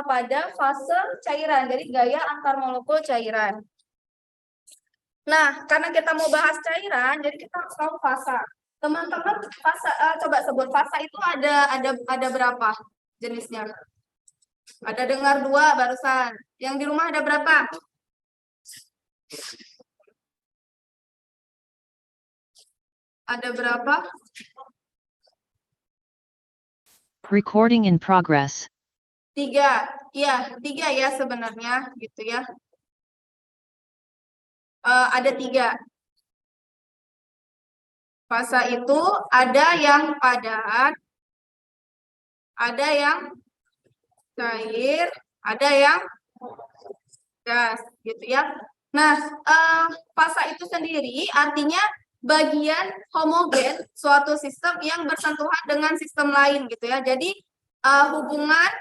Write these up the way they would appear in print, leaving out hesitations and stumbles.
pada fase cairan, jadi gaya antar molekul cairan. Nah, karena kita mau bahas cairan, jadi kita harus tahu fasa. Teman-teman, fasa coba sebut fasa itu ada berapa jenisnya? Ada dengar 2 barusan. Yang di rumah ada berapa? Ada berapa? Recording in progress. 3. Iya, 3 ya sebenarnya, gitu ya. Ada 3. Fasa itu ada yang padat, ada yang cair, ada yang gas, gitu ya. Nah, fasa itu sendiri artinya bagian homogen suatu sistem yang bersentuhan dengan sistem lain, gitu ya. Jadi hubungan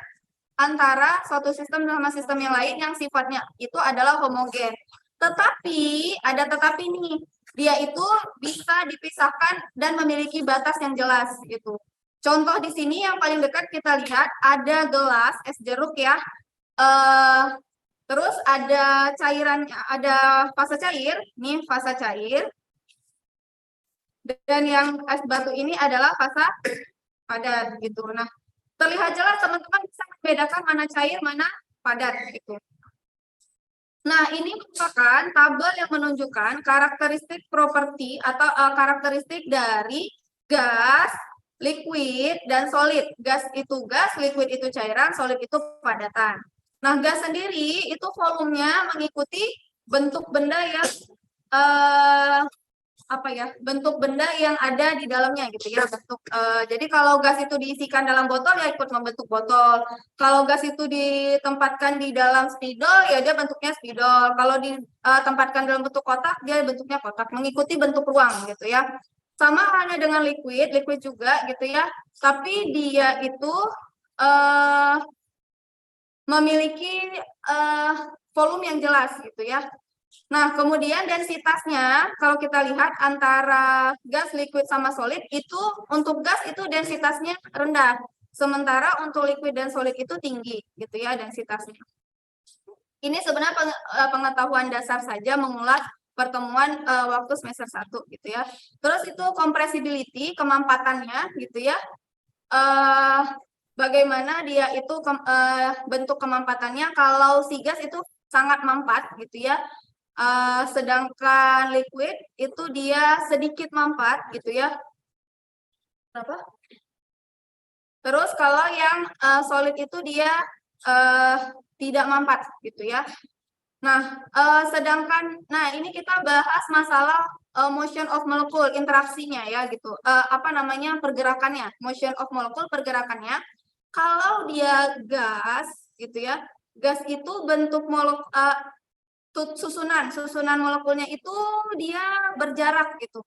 antara suatu sistem sama sistem yang lain yang sifatnya itu adalah homogen. Tetapi ada tetapi nih, dia itu bisa dipisahkan dan memiliki batas yang jelas gitu. Contoh di sini yang paling dekat kita lihat ada gelas es jeruk ya. Terus ada cairannya, ada fasa cair, nih fasa cair. Dan yang es batu ini adalah fasa padat gitu. Nah, terlihat jelas teman-teman bisa membedakan mana cair, mana padat gitu. Nah, ini merupakan tabel yang menunjukkan karakteristik properti atau karakteristik dari gas, liquid, dan solid. Gas itu gas, liquid itu cairan, solid itu padatan. Nah, gas sendiri itu volumenya mengikuti bentuk benda yang bentuk benda yang ada di dalamnya gitu ya, jadi kalau gas itu diisikan dalam botol ya ikut membentuk botol. Kalau gas itu ditempatkan di dalam spidol ya dia bentuknya spidol. Kalau ditempatkan dalam bentuk kotak dia bentuknya kotak, mengikuti bentuk ruang gitu ya. Sama halnya dengan liquid juga gitu ya, tapi dia itu memiliki volume yang jelas gitu ya. Nah, kemudian densitasnya, kalau kita lihat antara gas, liquid, sama solid, itu untuk gas itu densitasnya rendah. Sementara untuk liquid dan solid itu tinggi, gitu ya densitasnya. Ini sebenarnya pengetahuan dasar saja mengulas pertemuan waktu semester 1, gitu ya. Terus itu compressibility, kemampatannya, gitu ya. Bagaimana dia itu bentuk kemampatannya, kalau si gas itu sangat mampat, gitu ya. Sedangkan liquid itu dia sedikit mampat gitu ya. Berapa? Terus kalau yang solid itu dia tidak mampat gitu ya. Nah, ini kita bahas masalah motion of molecule, interaksinya ya gitu. Pergerakannya, motion of molecule, pergerakannya. Kalau dia gas gitu ya, gas itu bentuk susunan molekulnya itu dia berjarak gitu,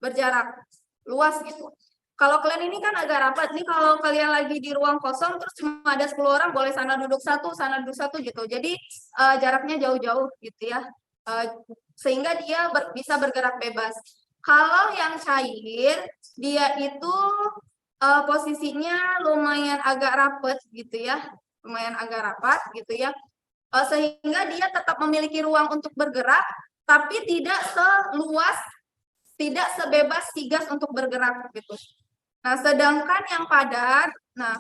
berjarak luas gitu. Kalau kalian ini kan agak rapat nih, kalau kalian lagi di ruang kosong terus cuma ada 10 orang, boleh sana duduk satu gitu. Jadi jaraknya jauh-jauh gitu ya, sehingga dia bisa bergerak bebas. Kalau yang cair dia itu posisinya lumayan agak rapat gitu ya, lumayan agak rapat gitu ya. Sehingga dia tetap memiliki ruang untuk bergerak, tapi tidak seluas, tidak sebebas si gas untuk bergerak gitu. Nah, sedangkan yang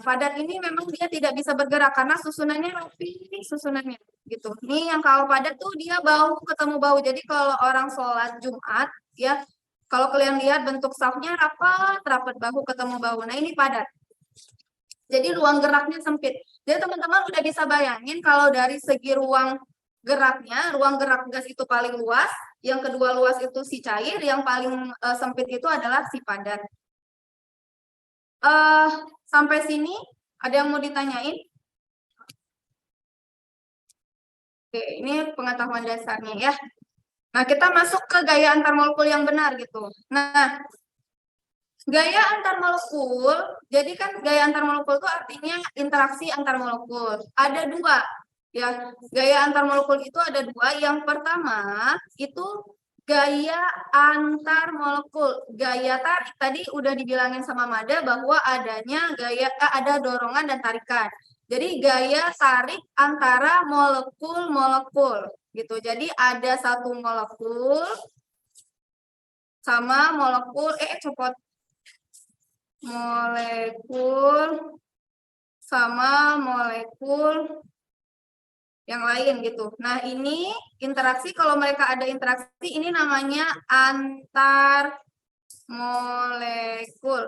padat ini memang dia tidak bisa bergerak karena susunannya rapi, susunannya gitu. Nih yang kalau padat tuh dia bahu ketemu bahu. Jadi kalau orang sholat Jumat ya, kalau kalian lihat bentuk safnya rapat bahu ketemu bahu. Nah, ini padat. Jadi ruang geraknya sempit. Jadi teman-teman udah bisa bayangin kalau dari segi ruang geraknya, ruang gerak gas itu paling luas, yang kedua luas itu si cair, yang paling sempit itu adalah si padat. Sampai sini ada yang mau ditanyain? Oke, ini pengetahuan dasarnya ya. Nah, kita masuk ke gaya antar molekul yang benar gitu. Nah, gaya antar molekul, jadi kan gaya antar molekul itu artinya interaksi antar molekul. Ada 2, ya. Gaya antar molekul itu ada 2. Yang pertama itu gaya antar molekul. Gaya tarik tadi udah dibilangin sama Mada bahwa adanya ada dorongan dan tarikan. Jadi gaya tarik antara molekul-molekul gitu. Jadi ada satu molekul sama molekul copot molekul sama molekul yang lain gitu. Nah, ini interaksi, kalau mereka ada interaksi ini namanya antar molekul.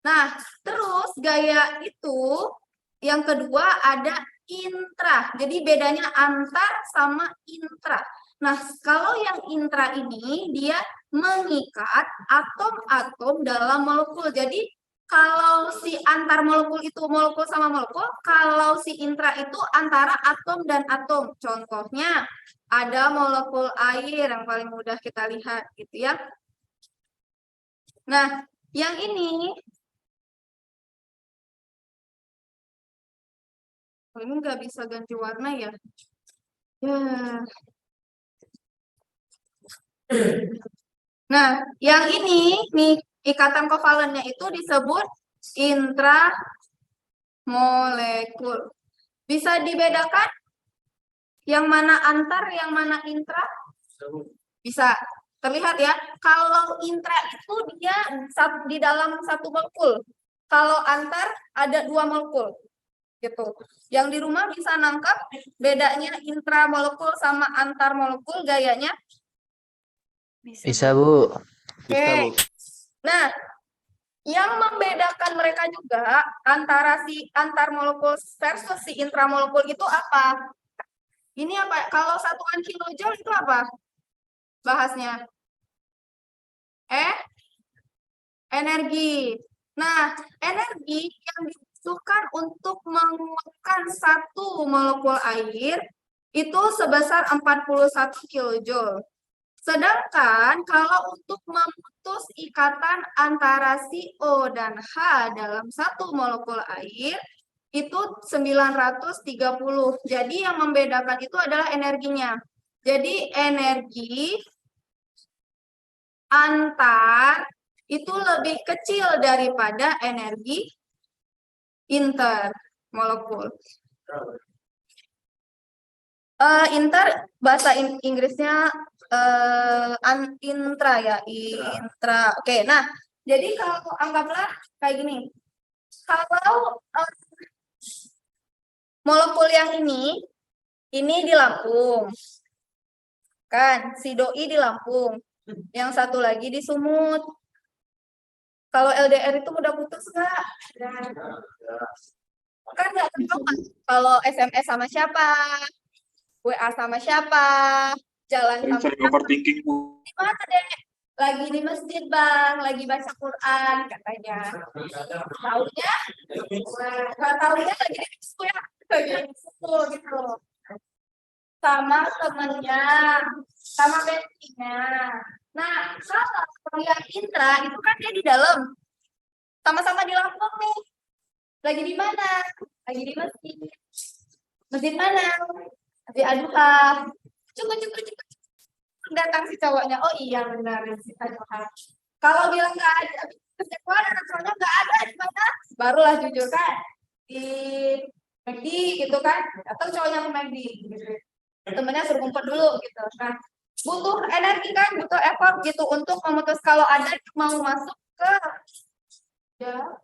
Nah, terus gaya itu yang kedua ada intra. Jadi bedanya antar sama intra. Nah, kalau yang intra ini dia mengikat atom-atom dalam molekul. Jadi kalau si antar molekul itu molekul sama molekul, kalau si intra itu antara atom dan atom. Contohnya ada molekul air yang paling mudah kita lihat gitu ya. Nah, yang ini nggak bisa ganti warna ya. Nah, yang ini nih ikatan kovalennya itu disebut intramolekul. Bisa dibedakan yang mana antar, yang mana intra? Bisa. Terlihat ya, kalau intra itu dia di dalam satu molekul. Kalau antar ada 2 molekul. Gitu. Yang di rumah bisa nangkep bedanya intramolekul sama antar molekul gayanya? Bisa, Bu. Oke. Nah, yang membedakan mereka juga antara si antar molekul versus si intramolekul itu apa? Ini apa? Kalau satuan kilojoule itu apa? Bahasnya. Energi. Nah, energi yang dibutuhkan untuk menguapkan satu molekul air itu sebesar 41 kilojoule. Sedangkan kalau untuk memutus ikatan antara CO dan H dalam satu molekul air itu 930. Jadi yang membedakan itu adalah energinya. Jadi energi antar itu lebih kecil daripada energi intermolekul. Inter bahasa Inggrisnya intra ya, intra. Oke, nah jadi kalau anggaplah kayak gini, kalau molekul yang ini di Lampung, kan si doi di Lampung, yang satu lagi di Sumut. Kalau LDR itu mudah putus nggak? Kan nggak ketahuan kalau SMS sama siapa, WA sama siapa, jalan sama siapa. Overthinking, Bu. Di mana deh? Lagi di masjid, Bang, lagi baca Quran katanya. Taunya? Nggak taunya lagi di school ya, lagi di school gitu. Sama temennya, sama bestinya. Nah, kalau yang intra itu kan dia di dalam, sama-sama di Lampung nih. Lagi di mana? Lagi di masjid. Masjid mana? Masjid Aduha. Cukup. Datang si cowoknya. Oh iya benar, Masjid Aduha. Kalau bilang nggak ada, soalnya nggak ada di mana, barulah jujur kan. Di McD gitu kan. Atau cowoknya ke McD. Temennya suruh ngumpet dulu gitu. Nah, butuh energi kan, butuh effort gitu untuk memutus kalau ada mau masuk ke ya.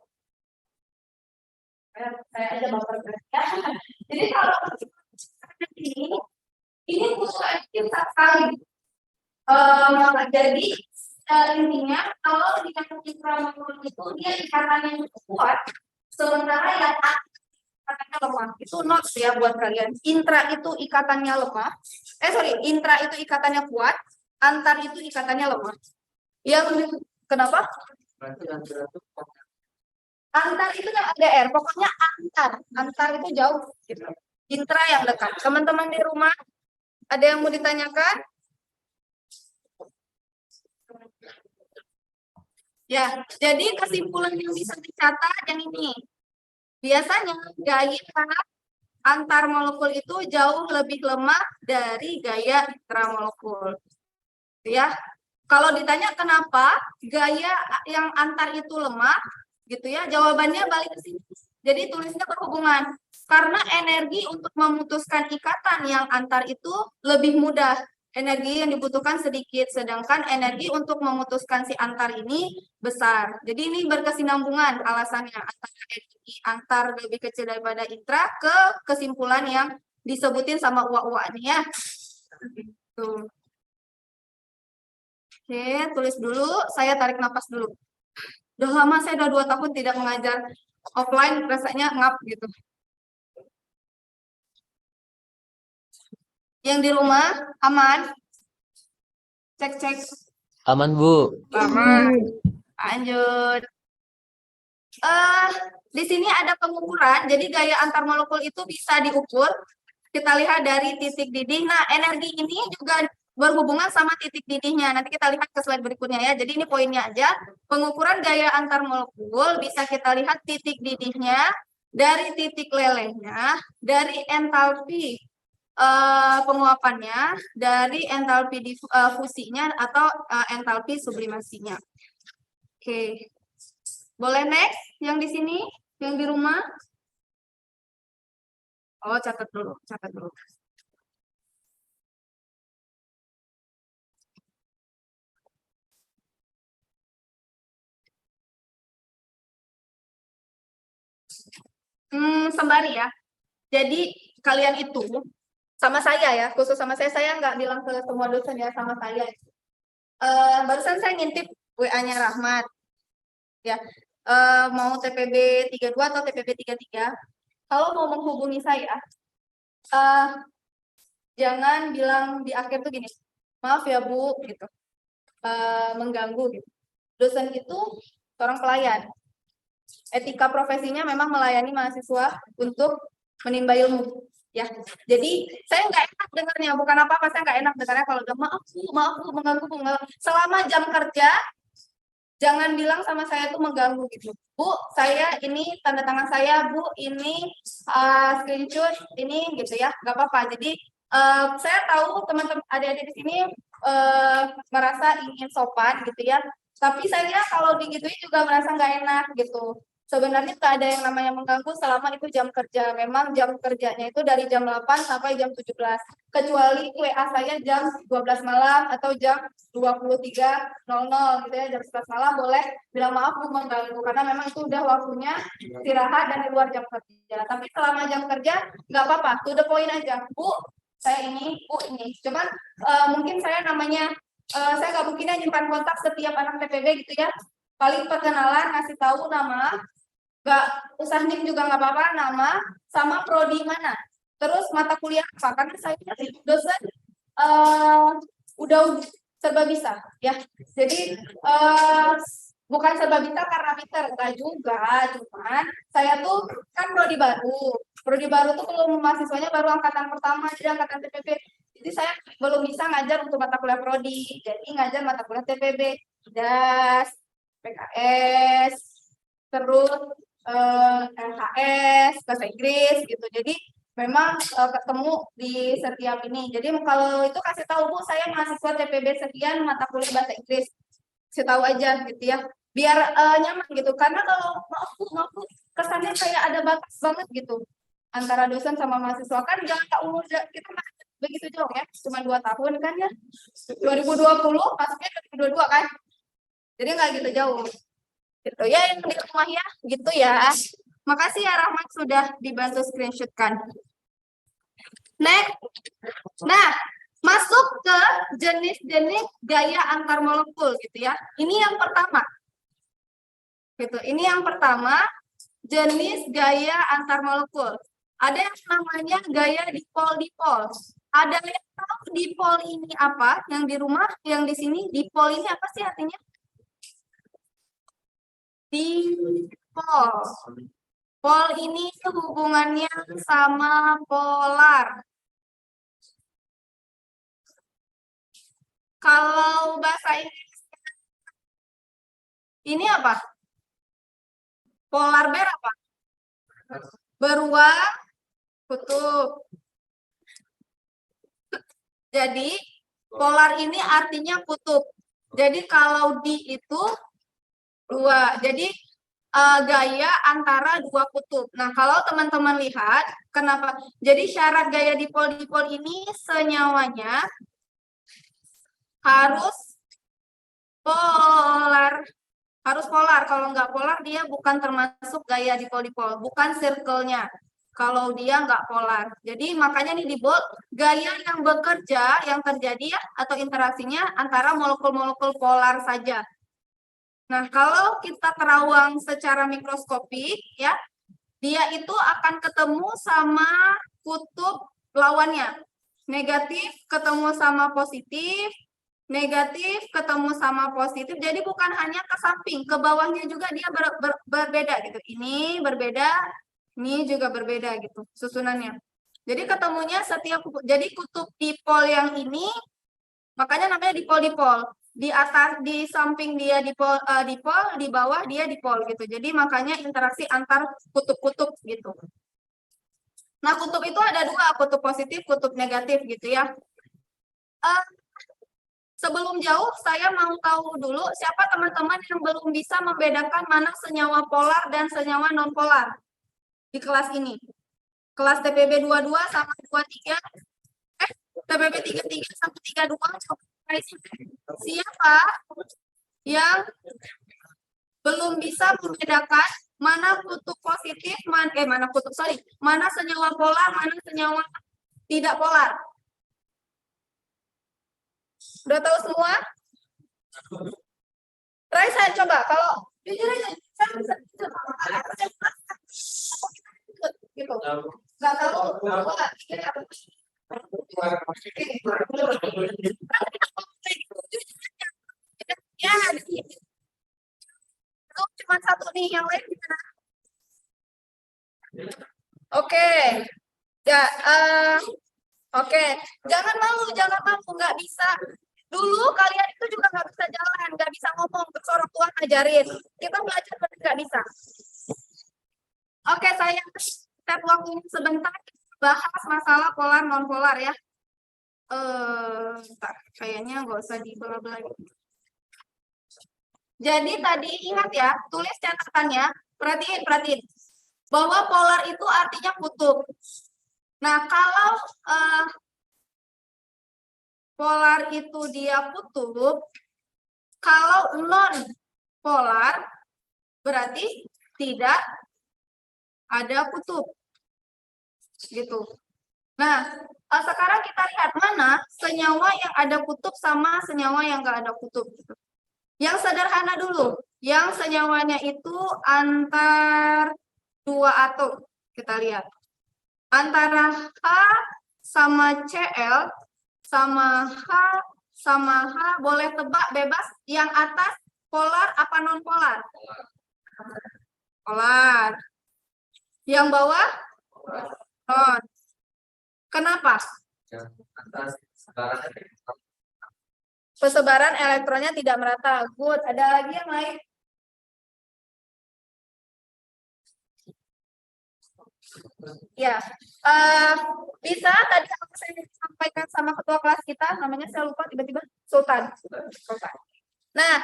Saya aja baper ya. Jadi kalau ini butuh energi sekali. Jadi intinya kalau di intramolekul itu dia ikatannya cukup kuat, sementara yang ikatannya lemah. Itu notes ya buat kalian. Intra itu ikatannya lemah. Intra itu ikatannya kuat, antar itu ikatannya lemah. Yang kenapa? Antar itu yang LDR, pokoknya antar itu jauh gitu. Intra yang dekat. Teman-teman di rumah ada yang mau ditanyakan? Ya, jadi kesimpulan yang bisa dicatat yang ini. Biasanya gaya antar molekul itu jauh lebih lemah dari gaya intramolekul. Ya. Kalau ditanya kenapa gaya yang antar itu lemah, gitu ya, jawabannya balik ke sini. Jadi tulisnya berhubungan. Karena energi untuk memutuskan ikatan yang antar itu lebih mudah. Energi yang dibutuhkan sedikit, sedangkan energi untuk memutuskan si antar ini besar. Jadi ini berkesinambungan alasannya antara energi antar lebih kecil daripada intra ke kesimpulan yang disebutin sama uak-uak ini ya. Tuh. Oke, tulis dulu. Saya tarik napas dulu. Udah lama, saya udah 2 tahun tidak mengajar offline, rasanya ngap gitu. Yang di rumah aman? Cek. Aman, Bu. Aman. Lanjut. Di sini ada pengukuran. Jadi gaya antar molekul itu bisa diukur. Kita lihat dari titik didih. Nah, energi ini juga berhubungan sama titik didihnya. Nanti kita lihat ke slide berikutnya ya. Jadi ini poinnya aja. Pengukuran gaya antar molekul bisa kita lihat titik didihnya, dari titik lelehnya, dari entalpi penguapannya, dari entalpi fusinya atau entalpi sublimasinya. Oke. Boleh next yang di sini, yang di rumah? Oh, catat dulu. Sembari ya. Jadi kalian itu sama saya ya, khusus sama saya nggak bilang ke semua dosen ya, sama saya. Barusan saya ngintip WA-nya Rahmat. Ya, mau TPB 32 atau TPB 33. Kalau mau menghubungi saya, jangan bilang di akhir tuh gini, maaf ya Bu, gitu, mengganggu gitu. Dosen itu seorang pelayan. Etika profesinya memang melayani mahasiswa untuk menimba ilmu. Ya, jadi saya nggak enak dengarnya, bukan apa-apa, saya nggak enak dengarnya kalau udah maaf Bu, mengganggu. Selama jam kerja, jangan bilang sama saya tuh mengganggu gitu. Bu, saya ini tanda tangan saya, Bu, ini screenshot ini gitu ya, nggak apa-apa. Jadi saya tahu teman-teman adik-adik di sini merasa ingin sopan gitu ya. Tapi saya kalau digituin juga merasa nggak enak gitu. Sebenarnya tak ada yang namanya mengganggu selama itu jam kerja. Memang jam kerjanya itu dari jam 8 sampai jam 17. Kecuali WA saya jam 12 malam atau jam 23.00 gitu ya, jam 11 malam boleh bilang maaf Bu mengganggu, karena memang itu udah waktunya istirahat dan di luar jam kerja. Tapi selama jam kerja nggak apa-apa, to the point aja. Bu, saya ini, Bu ini. Cuman mungkin saya namanya, saya nggak mungkin nyimpan kontak setiap anak TPB gitu ya. Paling perkenalan, ngasih tahu nama, nggak usah nim juga nggak apa-apa, nama sama prodi mana, terus mata kuliah apa, karena saya dosen udah serba bisa ya. Jadi bukan serba bisa karena pinter, enggak juga, cuman saya tuh kan prodi baru tuh belum, mahasiswanya baru angkatan pertama, jadi angkatan TPB. Jadi saya belum bisa ngajar untuk mata kuliah prodi, jadi ngajar mata kuliah TPB, DAS, PKS, terus LHS, bahasa Inggris gitu. Jadi memang ketemu di setiap ini. Jadi kalau itu kasih tahu Bu, saya mahasiswa TPB sekian mata kuliah bahasa Inggris. Kasih tahu aja gitu ya. Biar nyaman gitu. Karena kalau maaf Bu, kesannya kayak ada batas banget gitu antara dosen sama mahasiswa. Kan jangan umur kita masih begitu jauh ya. Cuma 2 tahun kan ya. 2020 masuknya 2022 kan. Jadi nggak gitu jauh. Gitu ya, yang di rumah ya, gitu ya. Makasih ya Rahmat sudah dibantu screenshotkan. Next. Nah, masuk ke jenis-jenis gaya antar molekul gitu ya. Ini yang pertama. Gitu. Ini yang pertama, jenis gaya antar molekul. Ada yang namanya gaya dipol-dipol. Ada yang tahu dipol ini apa? Yang di rumah, yang di sini, dipol ini apa sih artinya? Dipol. Pol ini hubungannya sama polar. Kalau bahasa Inggris ini apa? Polar bear apa? Beruang kutub. Jadi polar ini artinya kutub. Jadi kalau di itu 2. Jadi gaya antara dua kutub. Nah, kalau teman-teman lihat, kenapa? Jadi syarat gaya dipol-dipol ini senyawanya harus polar. Harus polar. Kalau nggak polar, dia bukan termasuk gaya dipol-dipol. Bukan circle-nya. Kalau dia nggak polar. Jadi makanya nih di bold, gaya yang bekerja, yang terjadi ya, atau interaksinya antara molekul-molekul polar saja. Nah, kalau kita terawang secara mikroskopik, ya, dia itu akan ketemu sama kutub lawannya. Negatif ketemu sama positif, negatif ketemu sama positif. Jadi bukan hanya ke samping, ke bawahnya juga dia berbeda gitu. Ini berbeda, ini juga berbeda gitu susunannya. Jadi ketemunya setiap jadi kutub dipol yang ini makanya namanya dipol-dipol. Di atas, di samping dia dipol, di bawah dia dipol gitu. Jadi makanya interaksi antar kutub-kutub gitu. Nah, kutub itu ada dua, kutub positif, kutub negatif gitu ya. Sebelum jauh, saya mau tahu dulu siapa teman-teman yang belum bisa membedakan mana senyawa polar dan senyawa non-polar di kelas ini. Kelas TPB 22 sama 23, TPB 33 sama 32, coba siapa yang belum bisa membedakan mana kutub positif, mana senyawa polar, mana senyawa tidak polar. Udah tahu semua? Rai, saya coba kalau jujur aja, saya bisa gitu. Nggak tahu. Ya, itu cuma satu nih, yang lain gimana? Oke. Ya, oke. Jangan malu, nggak bisa. Dulu kalian itu juga nggak bisa jalan, nggak bisa ngomong, terus orang tua ngajarin. Kita belajar tapi nggak bisa. Oke, saya set waktunya sebentar bahas masalah polar non polar ya. Bentar, kayaknya nggak usah dibelah-belah. Jadi tadi ingat ya, tulis catatannya, perhatiin. Bahwa polar itu artinya kutub. Nah, kalau polar itu dia kutub, kalau non polar berarti tidak ada kutub. Gitu. Nah, sekarang kita lihat mana senyawa yang ada kutub sama senyawa yang nggak ada kutub. Gitu. Yang sederhana dulu, yang senyawanya itu antar dua atom. Kita lihat. Antara H sama Cl sama H boleh tebak bebas yang atas polar apa non polar? Polar. Yang bawah non. Kenapa? Persebaran elektronnya tidak merata. Good. Ada lagi yang lain? Ya, bisa tadi apa saya sampaikan sama ketua kelas kita, namanya saya lupa tiba-tiba Sultan. Nah,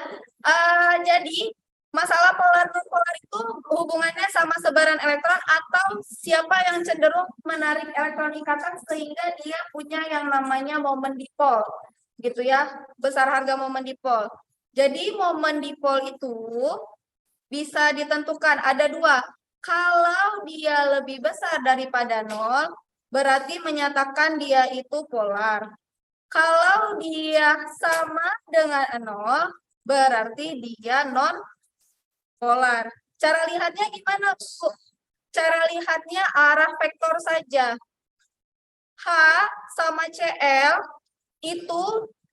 jadi masalah polar non polar itu hubungannya sama sebaran elektron atau siapa yang cenderung menarik elektron ikatan sehingga dia punya yang namanya momen dipol, gitu ya, besar harga momen dipol. Jadi momen dipol itu bisa ditentukan ada dua. Kalau dia lebih besar daripada 0, berarti menyatakan dia itu polar. Kalau dia sama dengan 0, berarti dia non polar. Cara lihatnya gimana, Bu? Cara lihatnya arah vektor saja. H sama Cl itu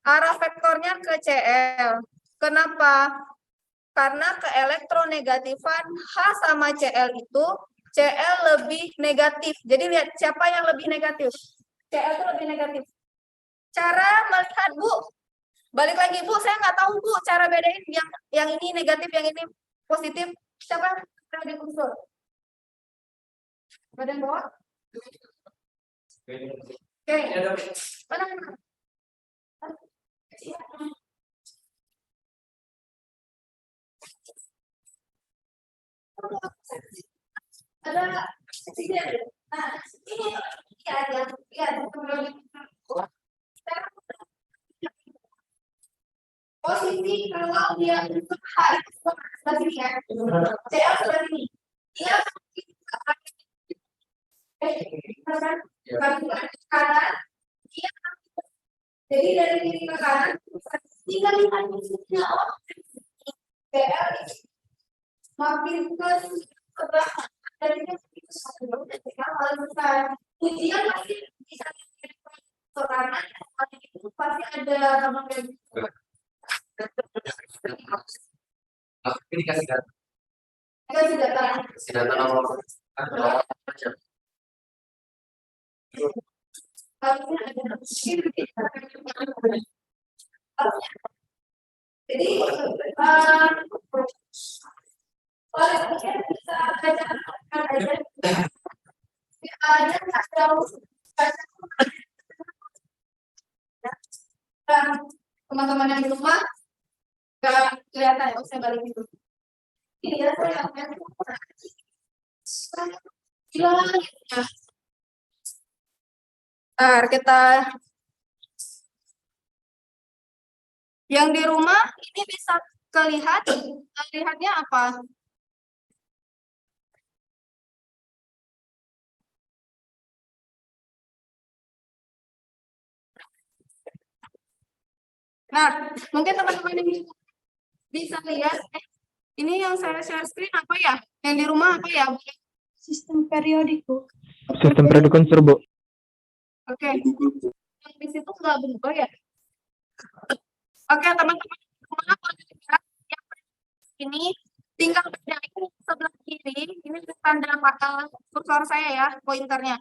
arah vektornya ke Cl. Kenapa? Karena keelektronegatifan H sama Cl itu, Cl lebih negatif. Jadi lihat siapa yang lebih negatif. Cl itu lebih negatif. Cara melihat, Bu, balik lagi, Bu, saya nggak tahu, Bu, cara bedain yang ini negatif, yang ini positif. Siapa yang lebih unsur? Badan bawah? Oke. Mana? ada nah ini posisi kalau dia untuk H itu seperti ini ya, CL seperti ini, dia kanan, dia jadi dari kiri ke kanan, tinggal lihat musuhnya CL makin ke sebelah dari paling besar, ujian masih bisa karena itu pasti ada Ini dikasih data. kasih data. Kasih data nomor. Jadi, bisa teman-teman yang di rumah nggak kelihatan ya, saya balik itu. Ini ya saya Ntar kita yang di rumah ini bisa lihatnya apa? Nah, mungkin teman-teman ini bisa lihat, ini yang saya share screen apa ya? Yang di rumah apa ya? Sistem periodik, Bu. Sistem periodik kontur, Bu. Oke. Yang di situ nggak berubah ya? Oke, teman-teman di rumah boleh lihat yang ini tinggal bedain sebelah kiri, ini tanda kursor saya ya, pointernya.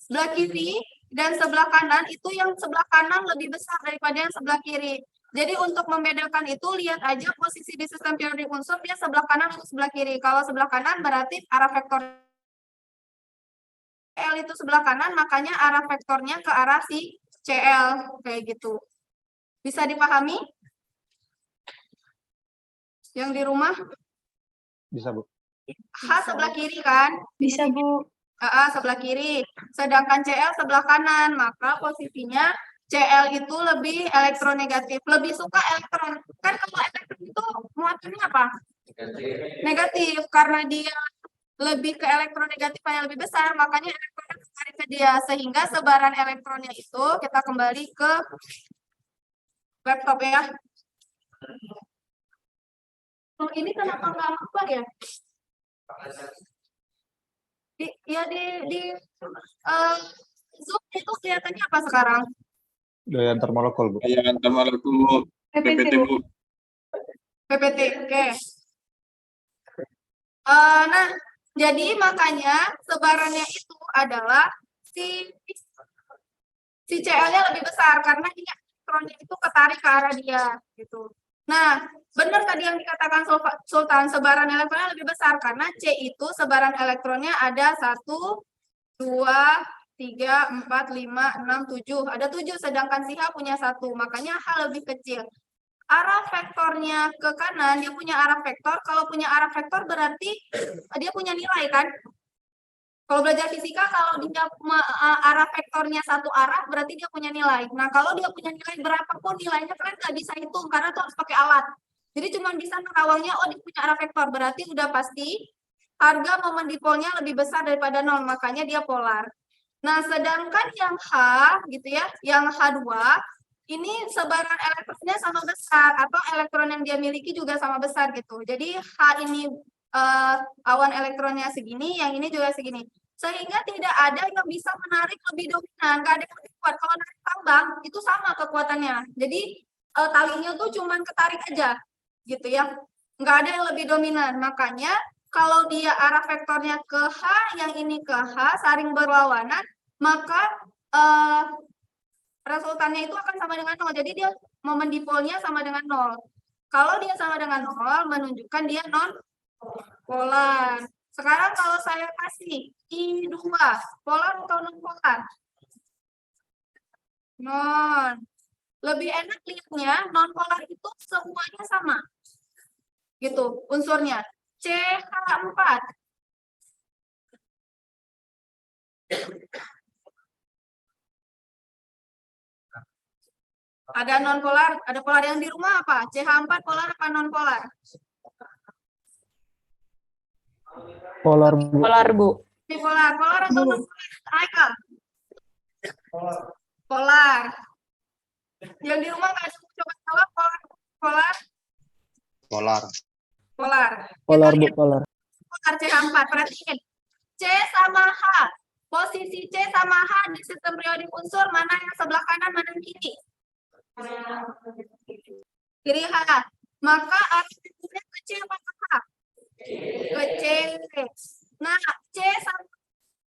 Sebelah kiri dan sebelah kanan itu yang sebelah kanan lebih besar daripada yang sebelah kiri. Jadi untuk membedakan itu lihat aja posisi di sistem periodik unsur dia sebelah kanan atau sebelah kiri. Kalau sebelah kanan berarti arah vektor L itu sebelah kanan, makanya arah vektornya ke arah si CL kayak gitu. Bisa dipahami? Yang di rumah? Bisa, Bu. H sebelah kiri kan? Bisa, Bu. Sebelah kiri. Sedangkan CL sebelah kanan, maka posisinya CL itu lebih elektronegatif, lebih suka elektron. Kan kalau elektron itu muatannya apa? Negatif, karena dia lebih ke elektronegatif yang lebih besar, makanya elektronnya tertarik ke dia. Sehingga sebaran elektronnya itu, kita kembali ke laptop ya. Oh, ini kenapa nggak apa ya? Di Zoom itu kelihatannya apa sekarang? Gaya antar molekul, Bu. Gaya antar molekul PPT, Bu. PPT, oke. Nah, jadi makanya sebarannya itu adalah si CL-nya lebih besar karena ini elektronnya itu ketarik ke arah dia gitu. Nah, benar tadi yang dikatakan Sultan, sebaran elektronnya lebih besar karena C itu sebaran elektronnya ada 1, 2, 3, 4, 5, 6, 7. Ada 7, sedangkan si H punya 1. Makanya H lebih kecil. Arah vektornya ke kanan, dia punya arah vektor. Kalau punya arah vektor berarti dia punya nilai kan? Kalau belajar fisika, kalau dia arah vektornya satu arah, berarti dia punya nilai. Nah, kalau dia punya nilai berapapun nilainya, kalian nggak bisa hitung, karena itu harus pakai alat. Jadi cuma bisa nerawangnya, oh dia punya arah vektor, berarti udah pasti harga momen dipolnya lebih besar daripada 0, makanya dia polar. Nah, sedangkan yang H, gitu ya, yang H2, ini sebaran elektronnya sama besar, atau elektron yang dia miliki juga sama besar gitu. Jadi H ini awan elektronnya segini, yang ini juga segini. Sehingga tidak ada yang bisa menarik lebih dominan, nggak ada yang lebih kuat. Kalau narik tambang, itu sama kekuatannya. Jadi talinya tuh cuman ketarik aja, gitu ya. Nggak ada yang lebih dominan. Makanya kalau dia arah vektornya ke H, yang ini ke H, saling berlawanan, maka resultannya itu akan sama dengan 0. Jadi dia momen dipolnya sama dengan 0. Kalau dia sama dengan 0, menunjukkan dia non-polar. Sekarang kalau saya kasih I2, polar atau non-polar? Non. Lebih enak lihatnya, non-polar itu semuanya sama. Gitu, unsurnya. CH4. Ada non polar, ada polar yang di rumah apa? CH4 polar apa non polar? Polar, Bu. Polar, Bu. Bipolar, polar atau non polar? Haikal? Polar. Yang di rumah nggak ada yang coba jawab polar, polar, Polar. polar. Polar, Kita Bu, lihat polar. polar CH4, perhatiin. C sama H. Posisi C sama H di sistem periodik unsur mana yang sebelah kanan, mana yang kiri? Kiri H. Maka artinya ke C apa ke H? Ke C. Nah, C sama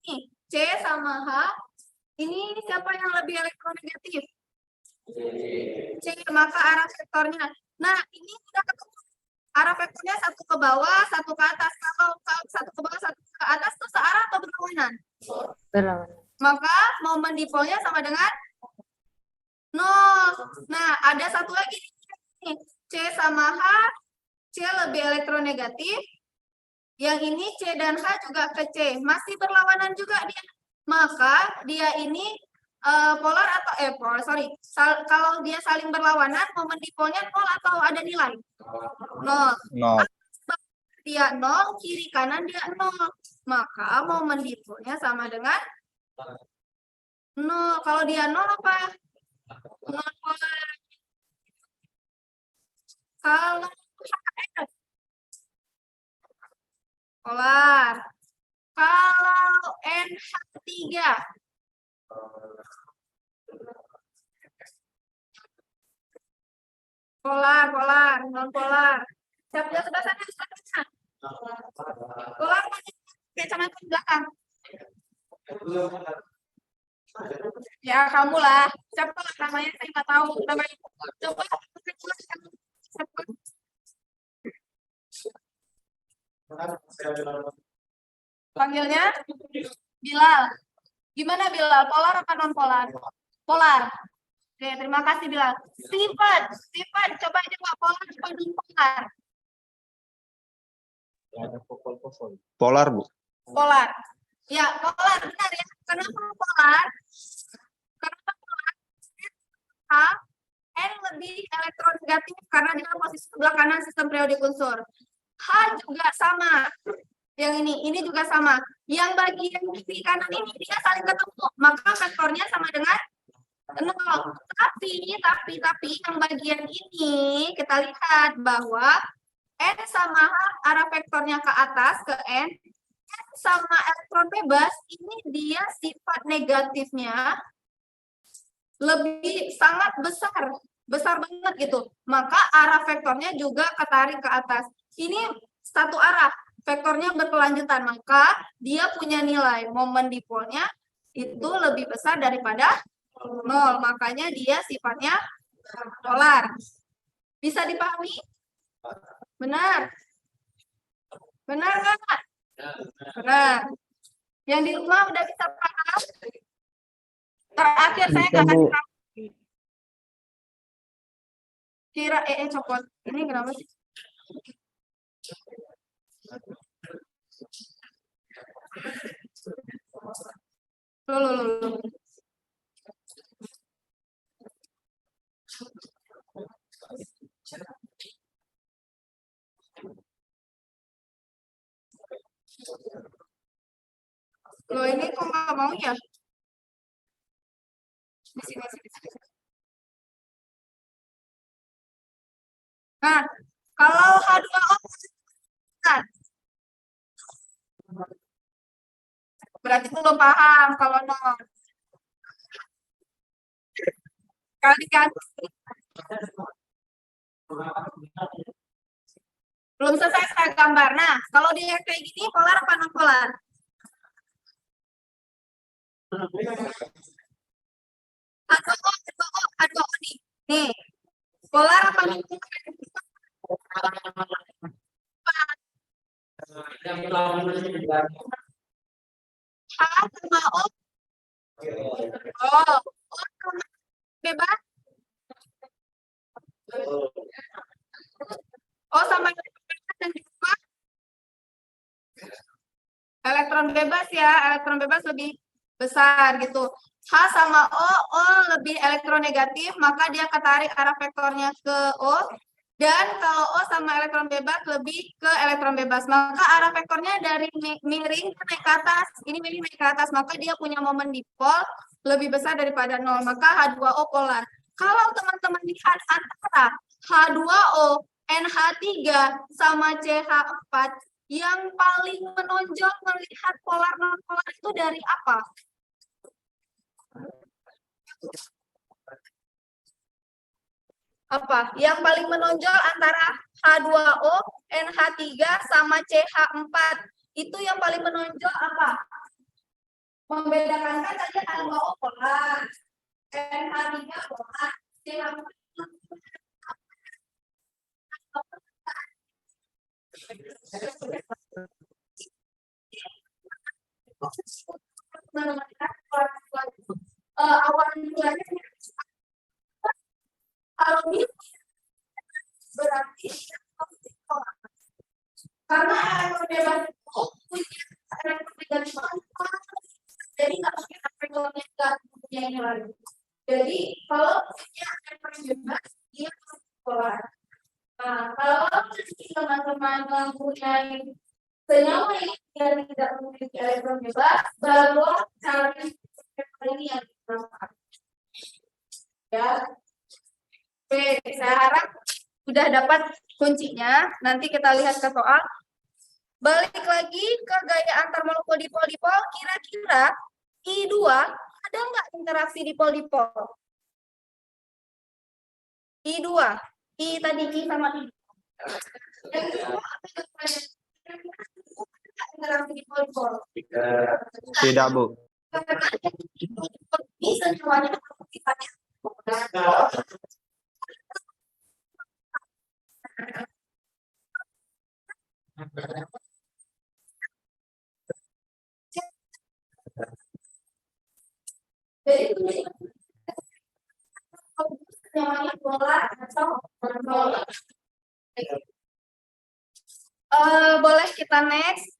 ini, C sama H. Ini siapa yang lebih elektronegatif? C, maka arah vektornya. Nah, ini sudah ketemu. Arah vektornya satu ke bawah, satu ke atas. Kalau satu ke bawah, satu ke atas itu searah atau berlawanan? Berlawanan. Maka momen dipolnya sama dengan 0. Nah, ada satu lagi nih. C sama H, C lebih elektronegatif. Yang ini C dan H juga ke C. Masih berlawanan juga dia. Maka dia ini polar atau kalau dia saling berlawanan, momen dipolnya 0 atau ada nilai? 0. No. Dia 0, kiri kanan dia 0. Maka momen dipolnya sama dengan 0. Kalau dia 0 apa? 0 polar. Kalau HF polar. Kalau NH3 polar, polar, non polar. Siapa yang sebelah sana? Sebelah sana. Polar kayak sama di belakang. Ya kamu lah. Siapa lah namanya? Saya nggak tahu namanya. Coba siapa? Panggilnya Bilal. Gimana Bilal? Polar apa non polar? Polar. Oke, terima kasih Bilal. Steven, coba jawab polar apa non polar? Polar, Bu. Polar. Ya, polar benar ya. Kenapa polar? Kenapa polar? H, N lebih elektronegatif karena dia posisi sebelah kanan sistem periodik unsur. H juga sama. Yang ini juga sama. Yang bagian kiri kanan ini dia saling ketemu, maka vektornya sama dengan 0. Tapi yang bagian ini kita lihat bahwa N sama H arah vektornya ke atas ke N sama elektron bebas ini dia sifat negatifnya lebih sangat besar banget gitu. Maka arah vektornya juga ketarik ke atas. Ini satu arah, vektornya berkelanjutan, maka dia punya nilai momen dipolnya itu lebih besar daripada 0. Makanya dia sifatnya polar. Bisa dipahami? Benar? Benar nggak? Benar. Yang di rumah udah bisa paham? Terakhir saya nggak kasih tahu. Kira copot. Ini kenapa sih? Loh. Loh, ini kok nggak mau ya? Di sini. Nah, kalau H2O kan? Berarti belum paham kalau non. Kali ganti. Belum selesai saya gambar. Nah, kalau dia kayak gini, polar apa non polar? H2O nih. Nih. Polar apa non polar? H sama O. O sama bebas. O sama bebas dan di rumah. Elektron bebas ya, elektron bebas lebih besar gitu. H sama O lebih elektronegatif, maka dia ketarik arah vektornya ke O. Dan kalau O sama elektron bebas lebih ke elektron bebas, maka arah vektornya dari miring naik ke atas, ini miring naik ke atas, maka dia punya momen dipol lebih besar daripada 0, maka H2O polar. Kalau teman-teman lihat antara H2O, NH3 sama CH4, yang paling menonjol melihat polar non-polar itu dari apa? Apa? Yang paling menonjol antara H2O, NH3 sama CH4. Itu yang paling menonjol apa? Membedakan kan tadi H2O polar, NH3 polar, CH4 awan bulannya kalau ini berarti karena elektron bebas itu punya elektron bebas jadi nggak pakai elektronnya punya ini lagi. Jadi kalau punya elektron bebas dia polar. Nah, kalau teman-teman mempunyai senyawa yang tidak memiliki elektron bebas, baru cari ini yang bermanfaat. Ya. Oke, saya harap sudah dapat kuncinya. Nanti kita lihat ke soal. Balik lagi ke gaya antar molekul dipol-dipol, kira-kira I2 ada nggak interaksi dipol-dipol? I2, I tadi I sama I. Interaksi dipol-dipol. Tidak, Bu. Bisa semuanya sifatnya. Jadi namanya polar atau non-polar. Boleh kita next.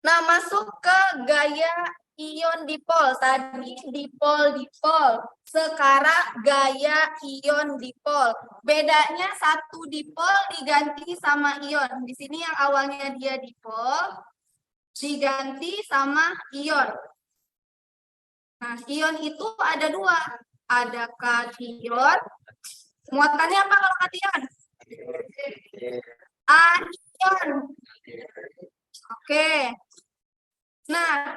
Nah, masuk ke gaya ion dipol. Tadi dipol-dipol. Sekarang gaya ion dipol. Bedanya satu dipol diganti sama ion. Di sini yang awalnya dia dipol diganti sama ion. Nah, ion itu ada dua. Ada kation. Muatannya apa kalau kation? Anion. Oke. Nah,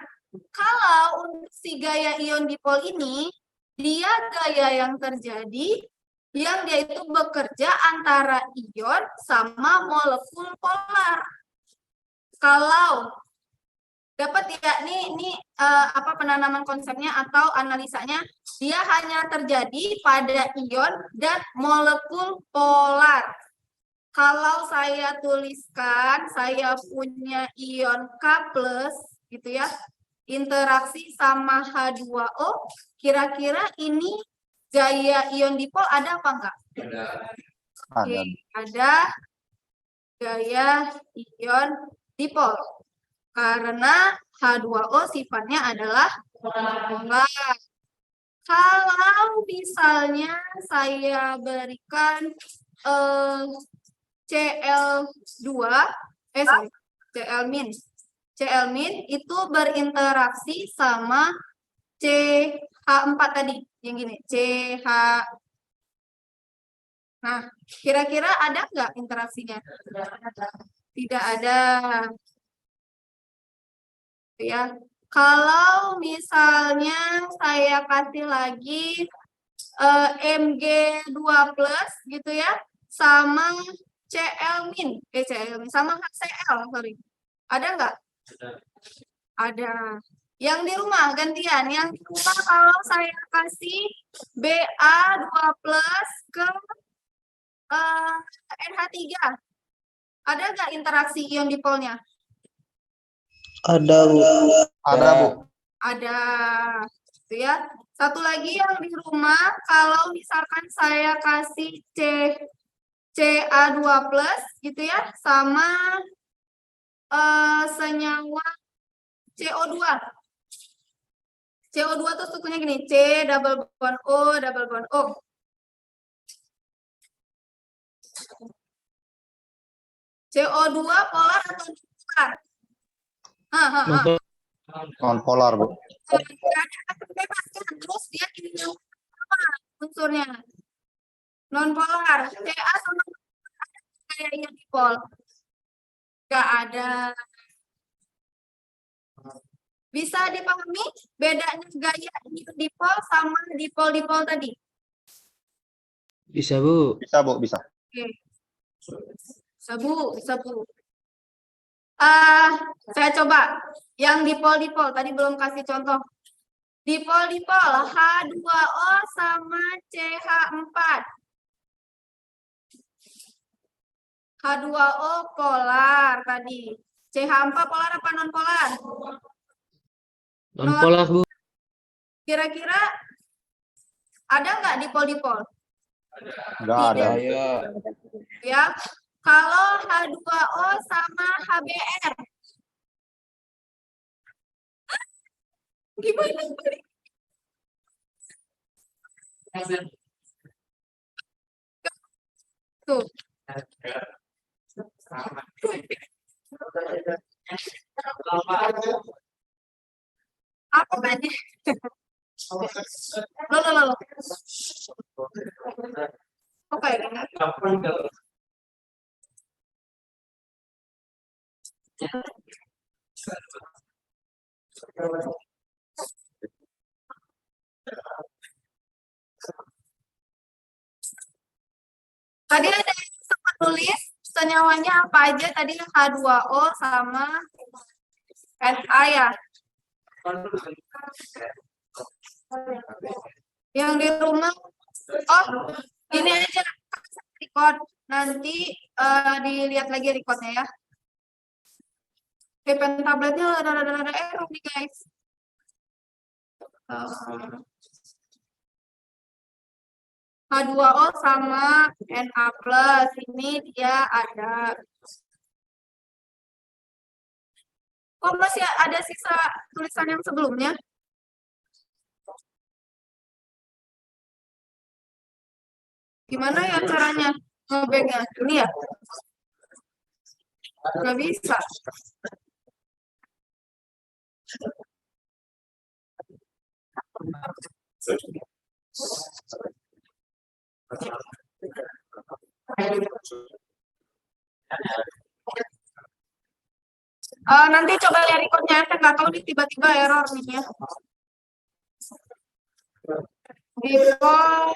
kalau untuk si gaya ion dipol ini, dia gaya yang terjadi yang dia itu bekerja antara ion sama molekul polar. Kalau dapat ya, ini apa penanaman konsepnya atau analisanya, dia hanya terjadi pada ion dan molekul polar. Kalau saya tuliskan, saya punya ion K+, gitu ya, interaksi sama H2O, kira-kira ini gaya ion dipol ada apa enggak? Oke, ada gaya ion dipol. Karena H2O sifatnya adalah polar. Kalau misalnya saya berikan Cl2, Cl- itu berinteraksi sama CH4 tadi, yang gini, CH. Nah, kira-kira ada nggak interaksinya? Tidak ada. Ya, kalau misalnya saya kasih lagi Mg2+ gitu ya, sama Cl-, sama HCl, sorry. Ada nggak? Ada. Yang di rumah gantian, yang di rumah kalau saya kasih Ba2+ ke NH3, ada nggak interaksi ion dipolnya? Ada, Bu. Ada, Bu. Ada, gitu ya. Satu lagi yang di rumah, kalau misalkan saya kasih Ca2+ gitu ya, sama senyawa CO2. CO2 tuh strukturnya gini, C double bond O double bond O. CO2 polar atau non-polar? Non polar, Bu. Nggak ada atom bebas kan? Terus dia ini yang apa unsurnya? Non-polar. Ca sama kayaknya dipol. Nggak ada. Bisa dipahami bedanya gaya dipol sama dipol-dipol tadi? Bisa, Bu. Bisa, Bu, bisa. Oke. Sabu. Saya coba yang dipol-dipol tadi belum kasih contoh. Dipol-dipol H2O sama CH4. H2O polar tadi. CH4 polar apa non polar? Non polar, Bu. Kira-kira ada nggak dipol-dipol? Nggak ada. Ya. Kalau H2O sama HBr. Gimana? Tuh. Apa tadi? Loh. Oke. Tadi ada yang sempat tulis senyawanya apa aja tadi H2O sama Na ya. Yang di rumah, oh ini aja record nanti dilihat lagi recordnya ya. Pen tabletnya ada error nih guys. H2O sama Na plus ini dia ada. Oh masih ada sisa tulisan yang sebelumnya? Gimana ya caranya ngebacknya? Ini ya? Nggak bisa. Nanti coba lihat recordnya, saya nggak tahu nih tiba-tiba error nih ya. Dipol.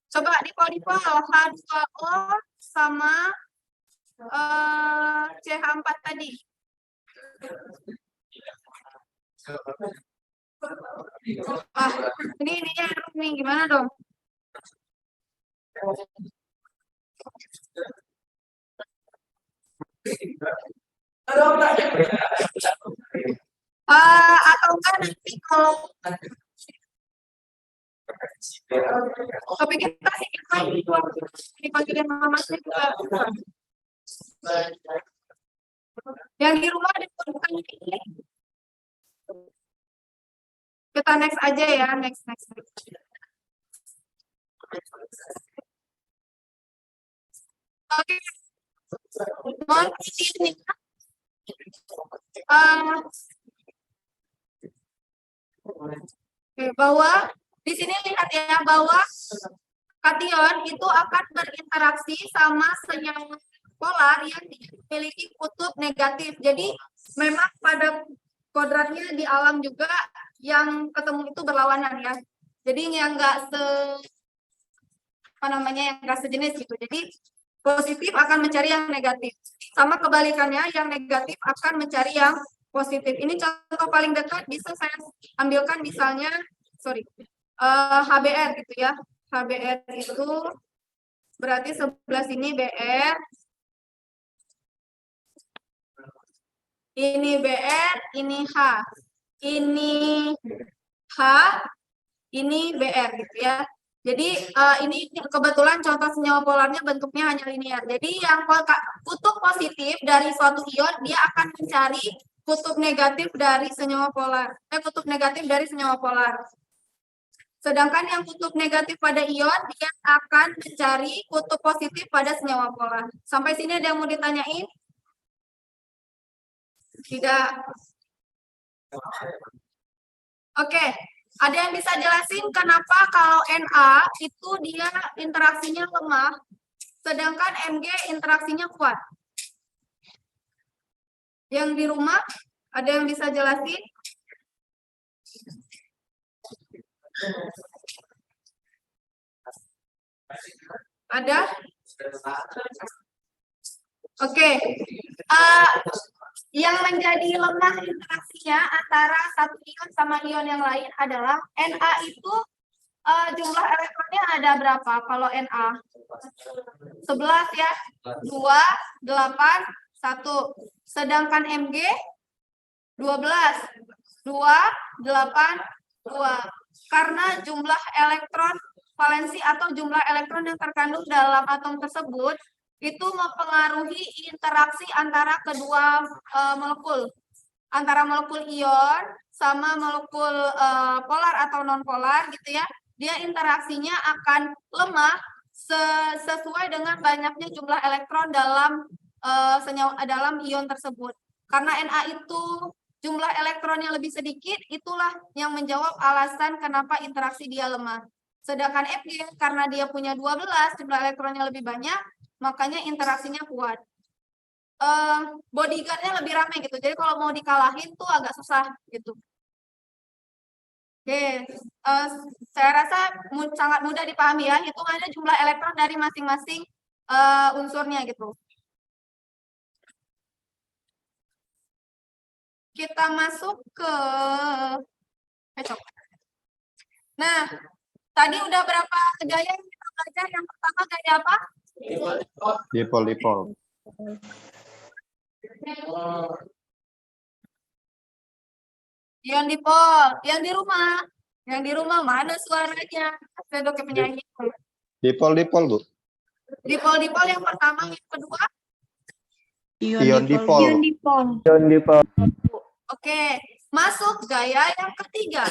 Coba dipol H2O sama CH4 tadi. Ini error nih, gimana dong? Atau enggak nanti kalau tapi kita sih dipanggilin mama saya juga. Yang di rumah ada bukan ini. Kita next aja ya, next. Oke. Mohon ini. Bahwa di sini lihat ya bahwa kation itu akan berinteraksi sama senyawa polar yang memiliki kutub negatif. Jadi memang pada kodratnya di alam juga yang ketemu itu berlawanan ya. Jadi yang enggak yang enggak sejenis gitu. Jadi positif akan mencari yang negatif. Sama kebalikannya, yang negatif akan mencari yang positif. Ini contoh paling dekat bisa saya ambilkan misalnya, HBr gitu ya. HBr itu berarti sebelah sini Br. Ini Br, ini H. Ini H, ini Br gitu ya. Jadi ini kebetulan contoh senyawa polarnya bentuknya hanya linear. Jadi yang kutub positif dari suatu ion dia akan mencari kutub negatif dari senyawa polar. Kutub negatif dari senyawa polar. Sedangkan yang kutub negatif pada ion dia akan mencari kutub positif pada senyawa polar. Sampai sini ada yang mau ditanyain? Tidak. Oke. Ada yang bisa jelasin kenapa kalau Na itu dia interaksinya lemah, sedangkan Mg interaksinya kuat? Yang di rumah, ada yang bisa jelasin? Ada? Oke. Yang menjadi lemah interaksinya antara satu ion sama ion yang lain adalah Na itu jumlah elektronnya ada berapa kalau Na? 11 ya. 2, 8, 1. Sedangkan Mg 12. 2, 8, 2. Karena jumlah elektron valensi atau jumlah elektron yang terkandung dalam atom tersebut itu mempengaruhi interaksi antara kedua molekul. Antara molekul ion sama molekul polar atau non-polar gitu ya. Dia interaksinya akan lemah sesuai dengan banyaknya jumlah elektron dalam dalam ion tersebut. Karena Na itu jumlah elektronnya lebih sedikit, itulah yang menjawab alasan kenapa interaksi dia lemah. Sedangkan Mg karena dia punya 12, jumlah elektronnya lebih banyak, makanya interaksinya kuat. Bodyguardnya lebih ramai gitu. Jadi kalau mau dikalahin tuh agak susah gitu. Oke, saya rasa sangat mudah dipahami ya. Hitungannya jumlah elektron dari masing-masing unsurnya gitu. Kita masuk ke besok. Nah, tadi udah berapa gaya yang kita belajar? Yang pertama gaya apa? Dipol. Ion dipol. Yang di rumah mana suaranya? Saya ke penyanyi. Dipol, Bu. Dipol yang pertama, yang kedua. Ion dipol. Oke, masuk gaya yang ketiga.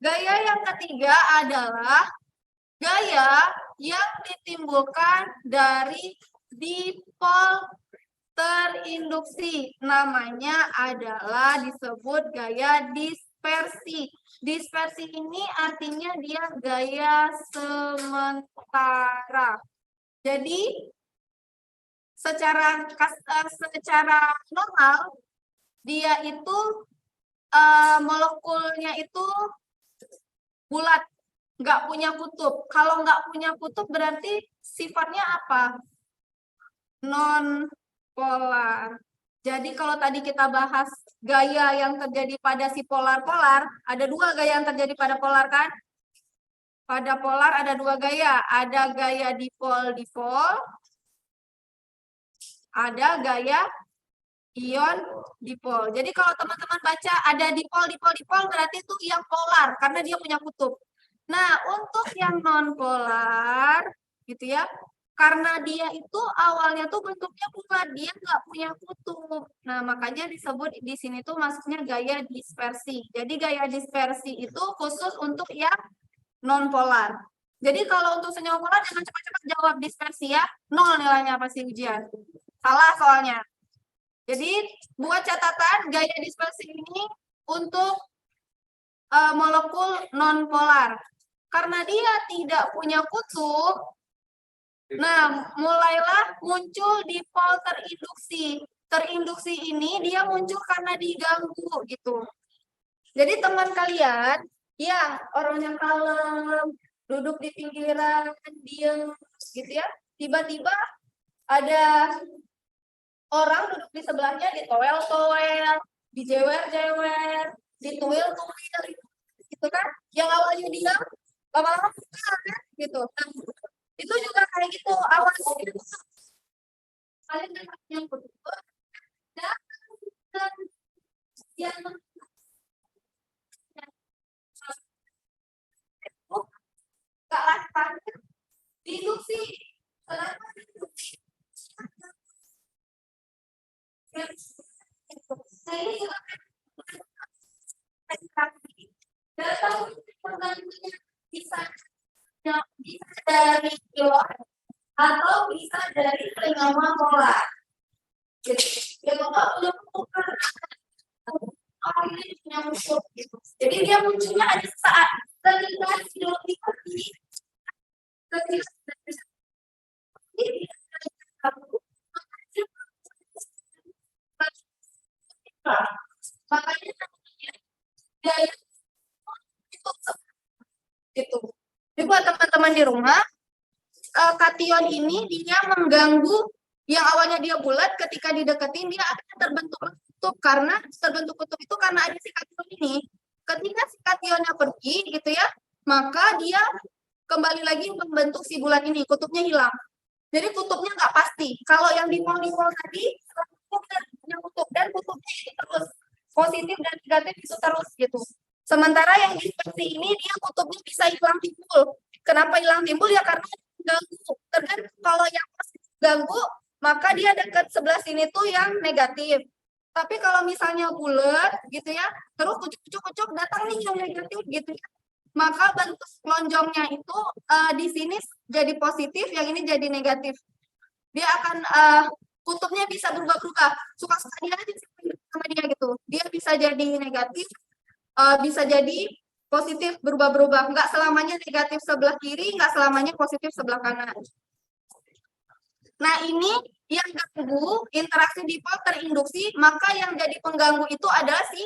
Gaya yang ketiga adalah gaya yang ditimbulkan dari dipol terinduksi. Namanya adalah disebut gaya dispersi. Dispersi ini artinya dia gaya sementara. Jadi secara normal dia itu molekulnya itu bulat, nggak punya kutub. Kalau nggak punya kutub berarti sifatnya apa? Non-polar. Jadi kalau tadi kita bahas gaya yang terjadi pada si polar-polar, ada dua gaya yang terjadi pada polar kan? Pada polar ada dua gaya, ada gaya dipol-dipol, ada gaya ion dipol. Jadi kalau teman-teman baca ada dipol berarti itu yang polar karena dia punya kutub. Nah, untuk yang non polar gitu ya, karena dia itu awalnya tuh bentuknya bulat, dia nggak punya kutub. Nah, makanya disebut di sini tuh masuknya gaya dispersi. Jadi gaya dispersi itu khusus untuk yang non polar. Jadi kalau untuk senyawa polar jangan cepat-cepat jawab dispersi ya, 0 nilainya pasti ujian. Salah soalnya. Jadi buat catatan gaya dispersi ini untuk molekul non-polar. Karena dia tidak punya kutub, nah mulailah muncul dipol terinduksi. Terinduksi ini dia muncul karena diganggu gitu. Jadi teman kalian yang orangnya kalem, duduk di pinggiran, diam gitu ya, tiba-tiba ada orang duduk di sebelahnya ditoel-toel, dijewer-jewer, dituil-tuil, gitu kan? Yang awalnya diam, lama-lama kan, gitu. Nah, itu juga kayak gitu awalnya itu kalian yang berdua dan yang nggak pengganggunya bisa dari ion atau bisa dari senyawa polar. Jadi dia munculnya ada saat ketika hidrogen makanya daya itu. Jadi buat teman-teman di rumah, kation ini dia mengganggu yang awalnya dia bulat, ketika dideketin dia akan terbentuk kutub. Karena terbentuk kutub itu karena ada si kation ini. Ketika si kationnya pergi gitu ya, maka dia kembali lagi membentuk si bulat ini, kutubnya hilang. Jadi kutubnya nggak pasti. Kalau yang dipol tadi punya kutub dan kutubnya itu terus positif dan negatif itu terus gitu. Sementara yang dispersi ini dia kutubnya bisa hilang timbul. Kenapa hilang timbul? Ya karena ganggu. Tergantung kalau yang positif ganggu, maka dia dekat sebelah sini tuh yang negatif. Tapi kalau misalnya bulat gitu ya, terus kucuk-kucuk datang nih yang negatif gitu ya. Maka bentuk lonjongnya itu di sini jadi positif, yang ini jadi negatif. Dia akan kutubnya bisa berubah-ubah. Suka-suka dia aja sama dia gitu. Dia bisa jadi negatif, bisa jadi positif, berubah-berubah. Nggak selamanya negatif sebelah kiri, nggak selamanya positif sebelah kanan. Nah, ini yang ganggu interaksi dipol terinduksi, maka yang jadi pengganggu itu adalah si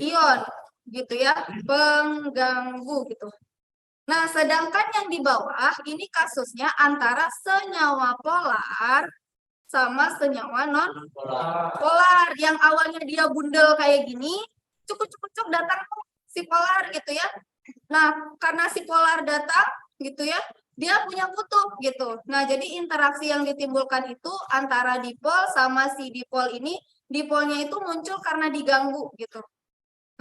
ion, gitu ya, pengganggu gitu. Nah, sedangkan yang di bawah ini kasusnya antara senyawa polar sama senyawa non polar. Yang awalnya dia bundel kayak gini, cukup-cukup datang si polar gitu ya. Nah, karena si polar datang gitu ya, dia punya kutub gitu. Nah, jadi interaksi yang ditimbulkan itu antara dipol sama si dipol ini, dipolnya itu muncul karena diganggu gitu.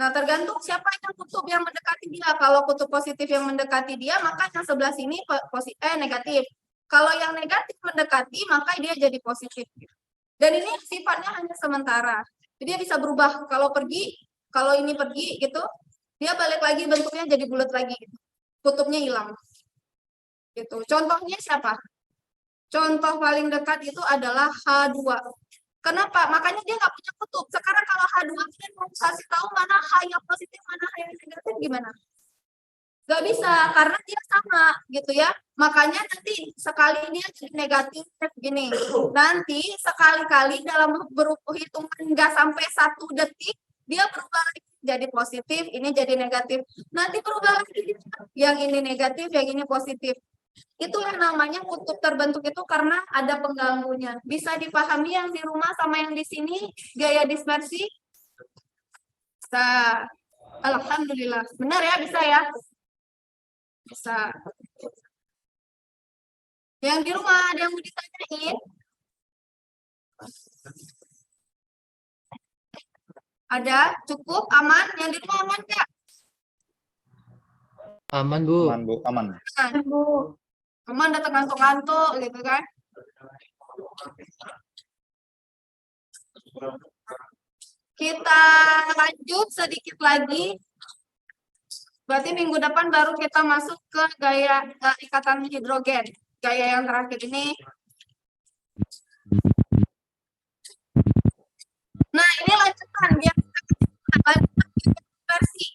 Nah, tergantung siapa yang kutub yang mendekati dia. Kalau kutub positif yang mendekati dia, maka yang sebelah sini negatif. Kalau yang negatif mendekati, maka dia jadi positif. Dan ini sifatnya hanya sementara. Jadi dia bisa berubah. Kalau pergi, kalau ini pergi gitu, dia balik lagi bentuknya jadi bulat lagi. Gitu. Kutubnya hilang. Gitu. Contohnya siapa? Contoh paling dekat itu adalah H2. Kenapa? Makanya dia nggak punya kutub. Sekarang kalau H2 dia mau kasih tahu mana H yang positif, mana H yang negatif gimana? Nggak bisa, karena dia sama gitu ya. Makanya nanti sekali dia negatif gini. Nanti sekali-kali dalam hitungan nggak sampai 1 detik, dia berubah lagi jadi positif, ini jadi negatif. Nanti berubah lagi, yang ini negatif, yang ini positif. Itulah namanya kutub terbentuk itu karena ada pengganggunya. Bisa dipahami yang di rumah sama yang di sini gaya dispersi? Bisa. Alhamdulillah. Benar ya, bisa ya? Bisa. Yang di rumah ada yang mau ditanyain? Ada? Cukup? Aman? Yang di rumah aman nggak? Aman, Bu. Aman, Bu. Aman. Aman, datang ngantuk-ngantuk gitu kan? Kita lanjut sedikit lagi. Berarti minggu depan baru kita masuk ke gaya ikatan hidrogen. Gaya yang terakhir ini. Nah, ini lanjutan dia versi.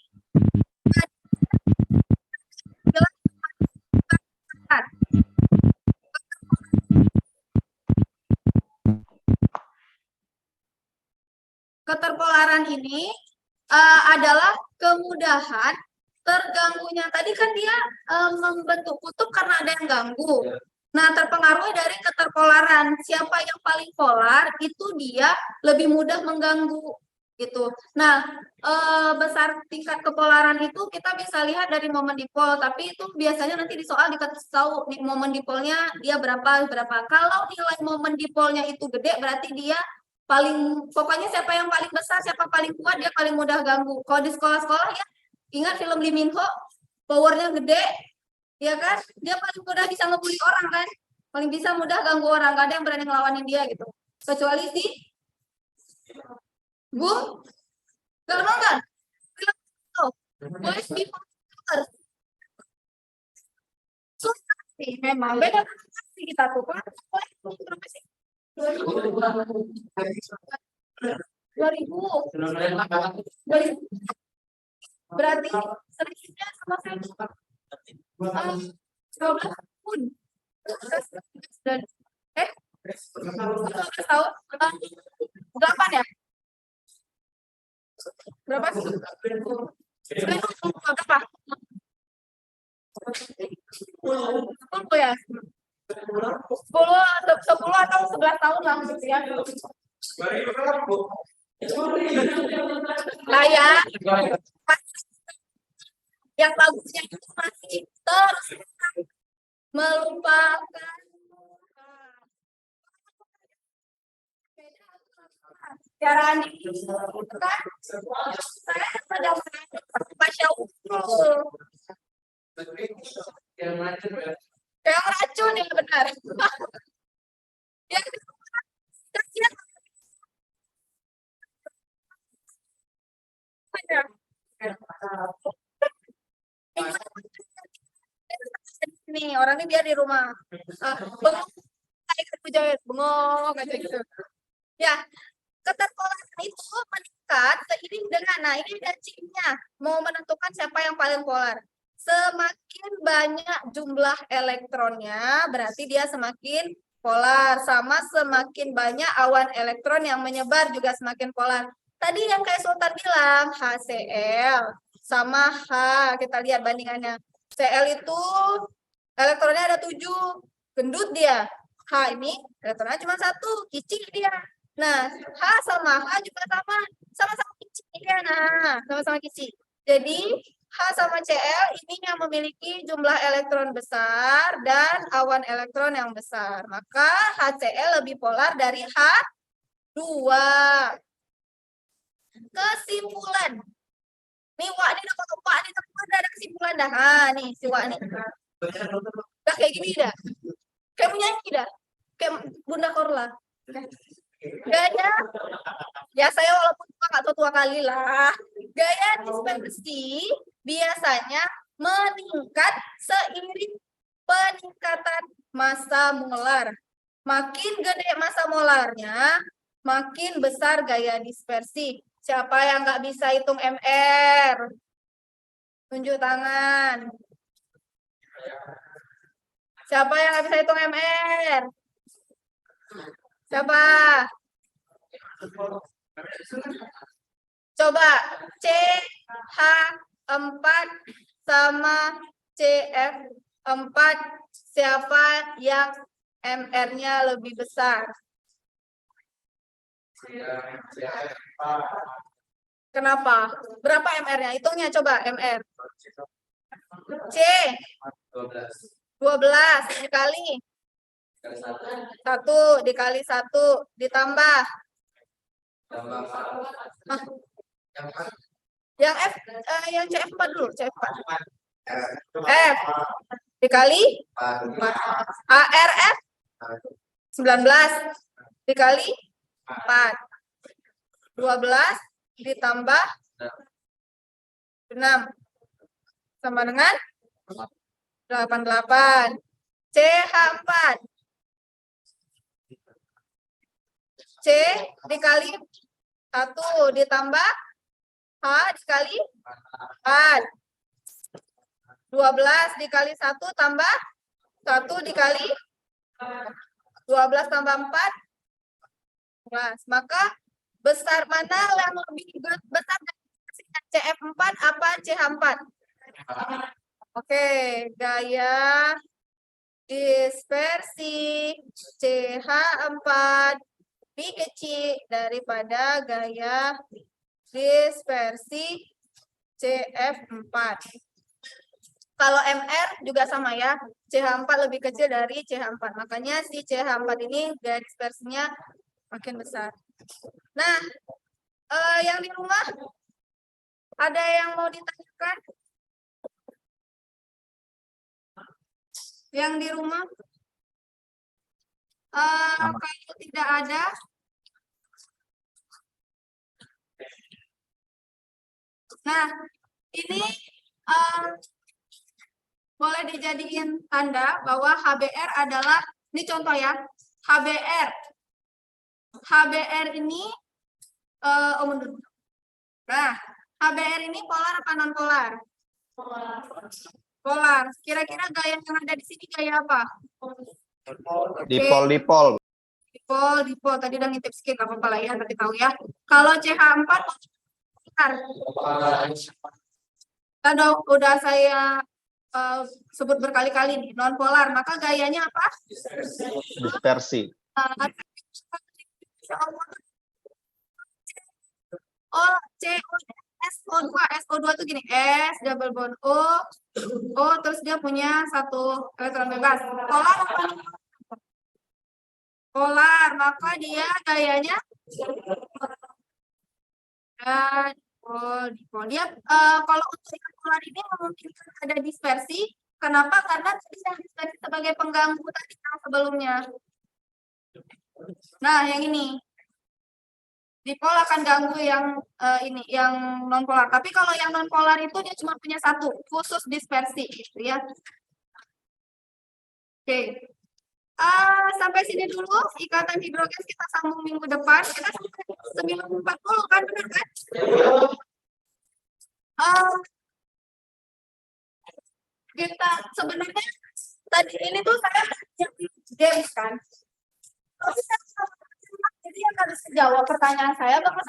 Keterpolaran ini adalah kemudahan terganggunya. Tadi kan dia membentuk kutub karena ada yang ganggu. Nah, terpengaruh dari keterpolaran. Siapa yang paling polar itu dia lebih mudah mengganggu gitu. Nah, besar tingkat kepolaran itu kita bisa lihat dari momen dipol, tapi itu biasanya nanti di soal dikasih tahu momen dipolnya dia berapa. Kalau nilai momen dipolnya itu gede, berarti dia paling, pokoknya siapa yang paling besar, siapa paling kuat, dia paling mudah ganggu. Kalau di sekolah-sekolah ya, ingat film Lee Min Ho, powernya gede, ya kan? Dia paling mudah bisa ngebully orang kan? Paling bisa mudah ganggu orang, gak ada yang berani ngelawanin dia gitu. Kecuali si Bu, gak nonton? Film itu, Boys Before Flowers. Memang beda sih kita tuh kan. Berapa sih? 2000. Berarti selisihnya sama saya 12 tahun. 12 tahun. 8 ya? Berapa sih? Berapa? 10 ya? 10 atau 11 tahun lah gitu ya. Nah ya, yang bagusnya itu masih terus melupakan cara itu kan saya pada Masya Allah kayak racun yang benar yang kasihan nih orang ini biar di rumah bengong bengong aja gitu ya. Keterpolaran itu meningkat seiring dengan, nah ini ada cirinya, mau menentukan siapa yang paling polar. Semakin banyak jumlah elektronnya, berarti dia semakin polar. Sama semakin banyak awan elektron yang menyebar juga semakin polar. Tadi yang kayak Sultan bilang, HCl sama H, kita lihat bandingannya. Cl itu elektronnya ada 7, gendut dia. H ini elektronnya cuma 1, kicik dia. Nah, H sama H juga sama-sama kicik ya. Nah, sama-sama kicik. Jadi, H sama Cl ini yang memiliki jumlah elektron besar dan awan elektron yang besar. Maka HCl lebih polar dari H2. Kesimpulan. Nih, Wak, ini ada kesimpulan dah. Ah, nih, si Wak nih. Udah kayak gini dah. Kayak menyanyi dah. Kayak Bunda Korla. Gaya, ya saya walaupun nggak tua kali lah, gaya dispersi biasanya meningkat seiring peningkatan massa molar. Makin gede massa molarnya, makin besar gaya dispersi. Siapa yang nggak bisa hitung MR? Tunjuk tangan. Siapa yang nggak bisa hitung MR? Siapa? Coba CH4 sama CF4 siapa yang MR-nya lebih besar? Kenapa? Berapa MR-nya? Hitungnya coba MR. C 12 dikali 1 dikali 1 ditambah yang F yang CF4 dulu CF4 F dikali 4 ARF 19 dikali 4 12 ditambah 6 sama dengan 88 CH4 C dikali 1 ditambah H dikali 4 12 dikali 1 tambah 1 dikali 12 tambah 4 maka besar mana yang lebih besar CF4 apa CH4? Oke, gaya dispersi CH4 lebih kecil daripada gaya dispersi CF4. Kalau MR juga sama ya, CH4 lebih kecil dari CH4. Makanya si CH4 ini gaya dispersinya makin besar. Nah, yang di rumah ada yang mau ditanyakan? Yang di rumah? Kalau tidak ada, nah ini boleh dijadiin tanda bahwa HBr adalah, ini contoh ya, HBr ini, mundur. Nah, HBr ini polar apa non polar? Polar. Kira-kira gaya yang ada di sini gaya apa? Dipol, dipol. Dipol. Tadi udah ngintip skip, gak apa-apa lah ya, nanti tahu ya. Kalau CH4, polar. Tadi udah saya sebut berkali-kali nih, non polar. Maka gayanya apa? Dispersi. Oh, SO2 tuh gini, S double bond O, terus dia punya satu elektron bebas. Polar apa? Polar, maka dia gayanya dipol. Dia kalau untuk yang polar ini memungkinkan ada dispersi. Kenapa? Karena bisa dispersi sebagai pengganggu tadi yang sebelumnya. Nah, yang ini. Dipol akan ganggu yang ini, yang non polar. Tapi kalau yang non polar itu dia cuma punya satu, khusus dispersi, gitu ya. Oke. Sampai sini dulu ikatan hidrogen, kita sambung minggu depan. Kita sampai 9.40 kan, benar kan? Kita sebenarnya tadi ini tuh saya games kan. Jadi yang harus jawab pertanyaan saya bahwa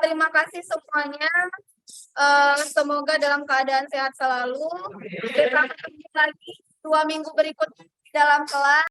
terima kasih semuanya. Semoga dalam keadaan sehat selalu. Kita ketemu lagi 2 minggu berikutnya dalam kelas.